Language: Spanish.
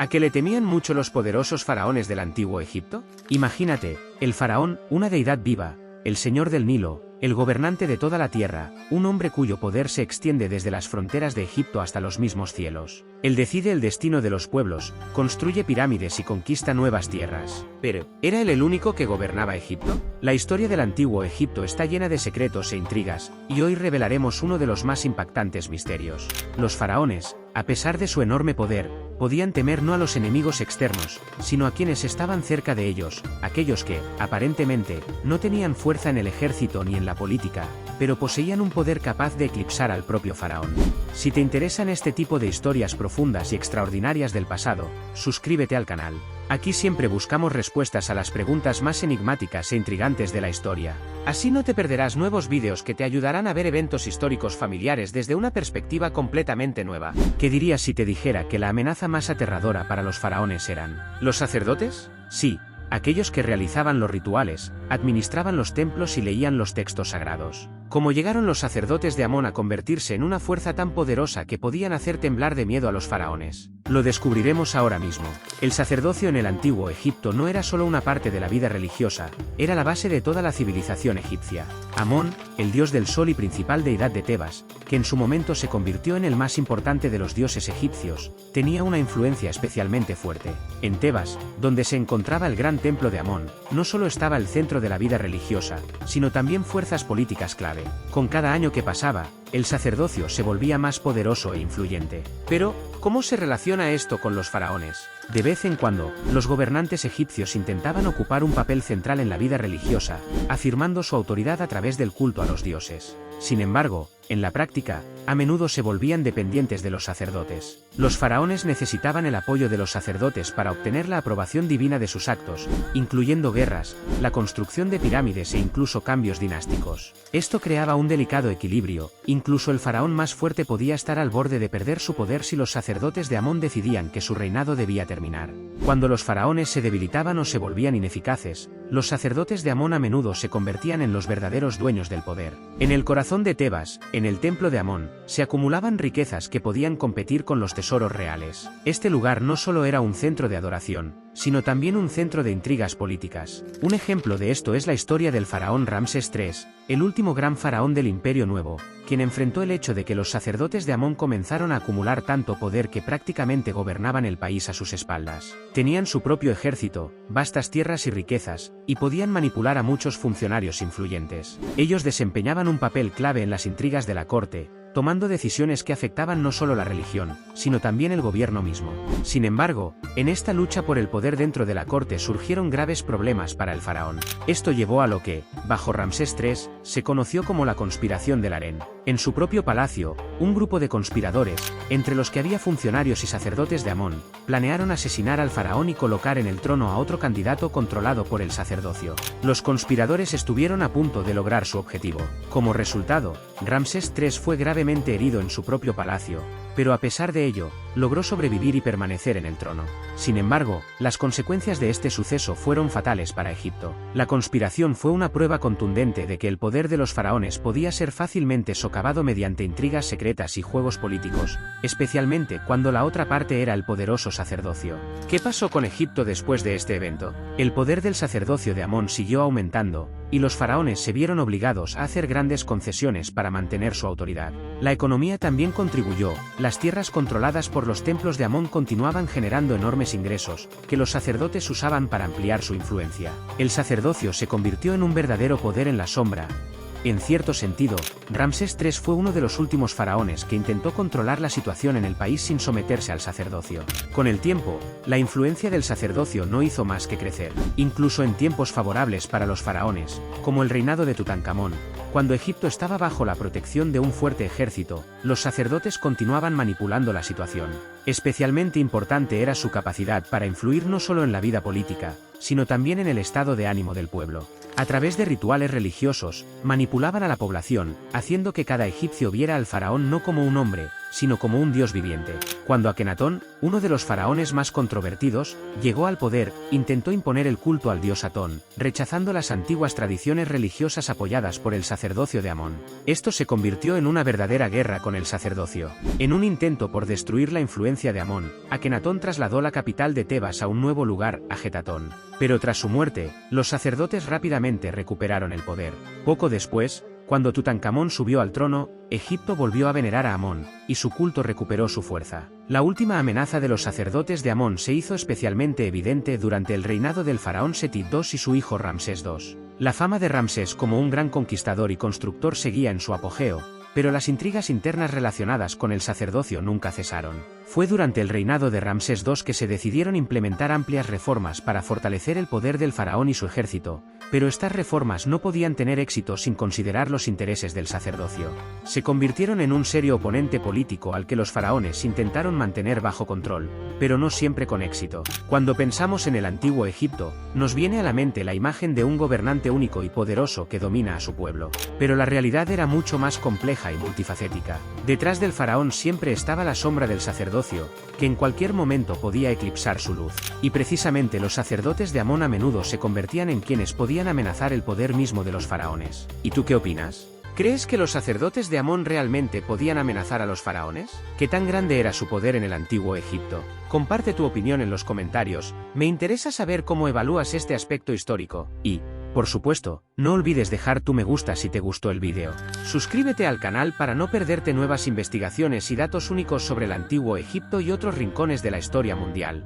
¿A que le temían mucho los poderosos faraones del antiguo Egipto? Imagínate, el faraón, una deidad viva, el señor del Nilo, el gobernante de toda la tierra, un hombre cuyo poder se extiende desde las fronteras de Egipto hasta los mismos cielos. Él decide el destino de los pueblos, construye pirámides y conquista nuevas tierras. Pero, ¿era él el único que gobernaba Egipto? La historia del antiguo Egipto está llena de secretos e intrigas, y hoy revelaremos uno de los más impactantes misterios. Los faraones, a pesar de su enorme poder, podían temer no a los enemigos externos, sino a quienes estaban cerca de ellos, aquellos que, aparentemente, no tenían fuerza en el ejército ni en la política, pero poseían un poder capaz de eclipsar al propio faraón. Si te interesan este tipo de historias profundas y extraordinarias del pasado, suscríbete al canal. Aquí siempre buscamos respuestas a las preguntas más enigmáticas e intrigantes de la historia. Así no te perderás nuevos vídeos que te ayudarán a ver eventos históricos familiares desde una perspectiva completamente nueva. ¿Qué dirías si te dijera que la amenaza más aterradora para los faraones eran los sacerdotes? Sí, aquellos que realizaban los rituales, administraban los templos y leían los textos sagrados. ¿Cómo llegaron los sacerdotes de Amón a convertirse en una fuerza tan poderosa que podían hacer temblar de miedo a los faraones? Lo descubriremos ahora mismo. El sacerdocio en el antiguo Egipto no era solo una parte de la vida religiosa, era la base de toda la civilización egipcia. Amón, el dios del sol y principal deidad de Tebas, que en su momento se convirtió en el más importante de los dioses egipcios, tenía una influencia especialmente fuerte. En Tebas, donde se encontraba el gran templo de Amón, no solo estaba el centro de la vida religiosa, sino también fuerzas políticas clave. Con cada año que pasaba, el sacerdocio se volvía más poderoso e influyente. Pero, ¿cómo se relaciona esto con los faraones? De vez en cuando, los gobernantes egipcios intentaban ocupar un papel central en la vida religiosa, afirmando su autoridad a través del culto a los dioses. Sin embargo, en la práctica, a menudo se volvían dependientes de los sacerdotes. Los faraones necesitaban el apoyo de los sacerdotes para obtener la aprobación divina de sus actos, incluyendo guerras, la construcción de pirámides e incluso cambios dinásticos. Esto creaba un delicado equilibrio, incluso el faraón más fuerte podía estar al borde de perder su poder si los sacerdotes de Amón decidían que su reinado debía terminar. Cuando los faraones se debilitaban o se volvían ineficaces, los sacerdotes de Amón a menudo se convertían en los verdaderos dueños del poder. En el corazón de Tebas, en el templo de Amón, se acumulaban riquezas que podían competir con los tesoros reales. Este lugar no solo era un centro de adoración, sino también un centro de intrigas políticas. Un ejemplo de esto es la historia del faraón Ramsés III, el último gran faraón del Imperio Nuevo, quien enfrentó el hecho de que los sacerdotes de Amón comenzaron a acumular tanto poder que prácticamente gobernaban el país a sus espaldas. Tenían su propio ejército, vastas tierras y riquezas, y podían manipular a muchos funcionarios influyentes. Ellos desempeñaban un papel clave en las intrigas de la corte, tomando decisiones que afectaban no solo la religión, sino también el gobierno mismo. Sin embargo, en esta lucha por el poder dentro de la corte surgieron graves problemas para el faraón. Esto llevó a lo que, bajo Ramsés III, se conoció como la conspiración del harén. En su propio palacio, un grupo de conspiradores, entre los que había funcionarios y sacerdotes de Amón, planearon asesinar al faraón y colocar en el trono a otro candidato controlado por el sacerdocio. Los conspiradores estuvieron a punto de lograr su objetivo. Como resultado, Ramsés III fue gravemente herido en su propio palacio, pero a pesar de ello, logró sobrevivir y permanecer en el trono. Sin embargo, las consecuencias de este suceso fueron fatales para Egipto. La conspiración fue una prueba contundente de que el poder de los faraones podía ser fácilmente socavado mediante intrigas secretas y juegos políticos, especialmente cuando la otra parte era el poderoso sacerdocio. ¿Qué pasó con Egipto después de este evento? El poder del sacerdocio de Amón siguió aumentando, y los faraones se vieron obligados a hacer grandes concesiones para mantener su autoridad. La economía también contribuyó, las tierras controladas por los templos de Amón continuaban generando enormes ingresos, que los sacerdotes usaban para ampliar su influencia. El sacerdocio se convirtió en un verdadero poder en la sombra. En cierto sentido, Ramsés III fue uno de los últimos faraones que intentó controlar la situación en el país sin someterse al sacerdocio. Con el tiempo, la influencia del sacerdocio no hizo más que crecer. Incluso en tiempos favorables para los faraones, como el reinado de Tutankamón, cuando Egipto estaba bajo la protección de un fuerte ejército, los sacerdotes continuaban manipulando la situación. Especialmente importante era su capacidad para influir no solo en la vida política, sino también en el estado de ánimo del pueblo. A través de rituales religiosos, manipulaban a la población, haciendo que cada egipcio viera al faraón no como un hombre, sino como un dios viviente. Cuando Akenatón, uno de los faraones más controvertidos, llegó al poder, intentó imponer el culto al dios Atón, rechazando las antiguas tradiciones religiosas apoyadas por el sacerdocio de Amón. Esto se convirtió en una verdadera guerra con el sacerdocio. En un intento por destruir la influencia de Amón, Akenatón trasladó la capital de Tebas a un nuevo lugar, Ajetatón. Pero tras su muerte, los sacerdotes rápidamente recuperaron el poder. Poco después, cuando Tutankamón subió al trono, Egipto volvió a venerar a Amón, y su culto recuperó su fuerza. La última amenaza de los sacerdotes de Amón se hizo especialmente evidente durante el reinado del faraón Seti II y su hijo Ramsés II. La fama de Ramsés como un gran conquistador y constructor seguía en su apogeo, pero las intrigas internas relacionadas con el sacerdocio nunca cesaron. Fue durante el reinado de Ramsés II que se decidieron implementar amplias reformas para fortalecer el poder del faraón y su ejército, pero estas reformas no podían tener éxito sin considerar los intereses del sacerdocio. Se convirtieron en un serio oponente político al que los faraones intentaron mantener bajo control, pero no siempre con éxito. Cuando pensamos en el antiguo Egipto, nos viene a la mente la imagen de un gobernante único y poderoso que domina a su pueblo. Pero la realidad era mucho más compleja y multifacética. Detrás del faraón siempre estaba la sombra del sacerdocio, que en cualquier momento podía eclipsar su luz. Y precisamente los sacerdotes de Amón a menudo se convertían en quienes podían amenazar el poder mismo de los faraones. ¿Y tú qué opinas? ¿Crees que los sacerdotes de Amón realmente podían amenazar a los faraones? ¿Qué tan grande era su poder en el antiguo Egipto? Comparte tu opinión en los comentarios, me interesa saber cómo evalúas este aspecto histórico, y, por supuesto, no olvides dejar tu me gusta si te gustó el vídeo. Suscríbete al canal para no perderte nuevas investigaciones y datos únicos sobre el antiguo Egipto y otros rincones de la historia mundial.